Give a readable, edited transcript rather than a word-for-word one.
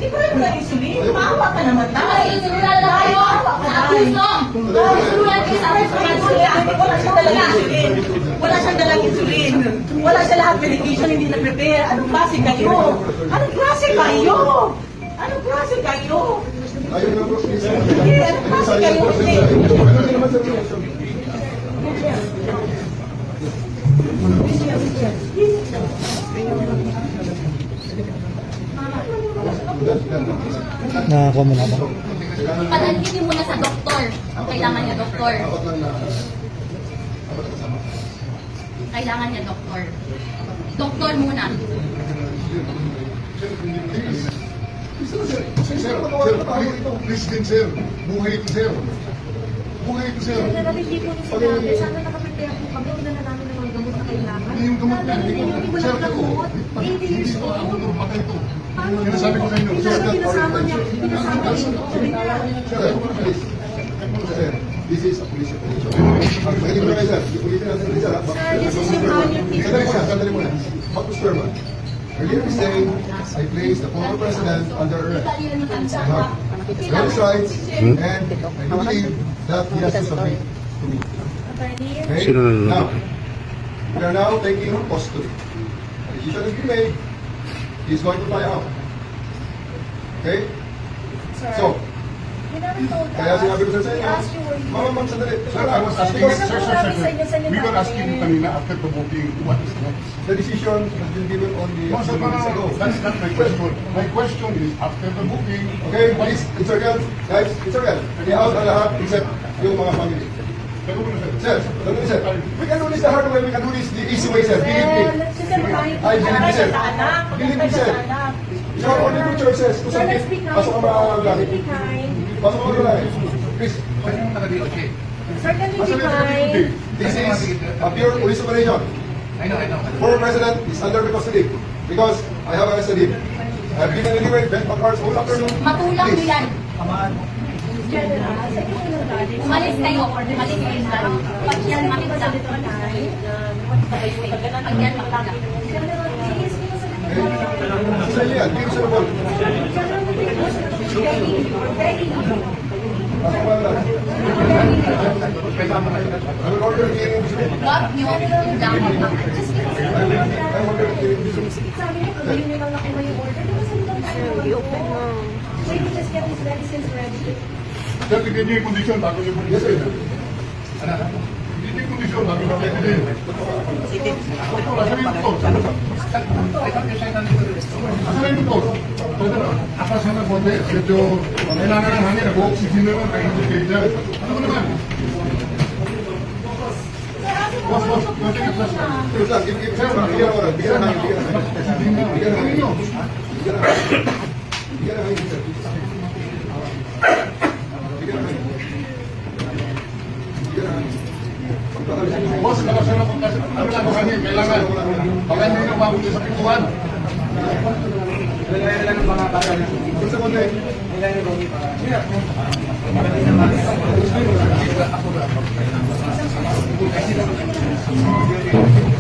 Ipunin mo lang insulin. Maawa ka naman tayo. Insulin na tayo. Abuso. Insulin kayo sa Wala siyang dalang insulin. Wala siyang dalang insulin. Wala siya lahat medication, hindi na-prepare. Anong klase kayo? Anong klase kayo? Anong klase kayo? Ayaw na bro, please. Hindi, anong klase kayo? Hindi. Ano naman sa inyo? Nakakuha mo na ba? Padalhin mo na sa doktor. Ang kailangan niya, doktor. Apat lang na. Apat na kasama. Kailangan niya, doktor. Doktor muna. Sir, please din sir. Buhay ito sir. Buhay ito sir. General, hindi po niya sinabi. Sana nakaprepare po kami. Una na namin ng mga gamot na kailangan. Hindi yung gamot na. Hindi ko lang gamot. 80 years Ito, old. ako patay ito. Paano? Sinasabi ko sa inyo. Pinasama niya. Pinasama niya. Sir, please. Sir, this is a police operation. Pagkakita mo na kayo sir. Ipulitin natin ulit sir. Sir, this is your honor. Sandali muna. Marcus Sturman. Earlier this day, I placed the former president under arrest. I have his rights and I believe that he has to submit to me. Attorney. Okay? Now, we are now taking custody. A decision has been made. He's going to fly out. Okay? Sir. So, You never told us. kaya sinabi ko sa We inyo, asked you where you Mama, were. ma'am, sandali. Sir, I was asking, Sir, we were asking you kanina after the booking, what is next? The decision has been given only a No, sir, few minutes ago. that's not my question. My question is, after the booking, Okay, please, it's real. Guys, it's real. I-out ang lahat except yung mga family. pero muna sir. Sir, sir, we can do this the hard way, we can do this the easy way, sir. Believe me. I believe me, sir. Believe me, sir. You have only two choices. To Sir, let's submit. be kind. Pasok ang mga Let's gamit. be kind. Pasok ang mga gamit. Please. Sir, can we Pasok be ang mga kind? gamit. This is a pure police operation. I know. Former president is under the custody because I have arrested him. I've given anyway, bent my cards all afternoon. Matulang nyo yan. General, sa inyo po nang galing. Umalis kayo. Umalis kayo dyan. Pag yan makita. Pag yan makita. General, please, pinasalit Okay? ko. Sa inyo yan, hindi ko sila ball. General, we think most of it is very. Pasok ang mga gamit. I will order the hearing this week. Huwag nyo idamot. Just because you don't want I will order the hearing this week. sabi niyo, kagaling niyo lang nakuha yung order. Di ba sa litong tayo? Wait, we just get these medicines ready. Sir, tignan niyo yung kondisyon bago niyo Yes, sir. tignan niyo yung kondisyon bago niyo pwede. Asan yung doktor? Asan yung doktor? Apa sana bote, medyo kailangan ng hangin, nag-oxygen naman, kahit hindi kayo dyan. Ano ba naman? Boss, sige, boss. Please lang, give, sir, bigyan ng oras. Bigyan ng hangin, bigyan ng hangin. Bigyan ng hangin. Bigyan ng hangin. Bigyan ng hangin, sir. Bigyan ng hangin. Bigyan ng hangin. Boss, nakasan ako kasi ano lang ang hangin, kailangan. Baka hindi nyo mabuti sa pintuan. Gusto ko na eh. Thank you.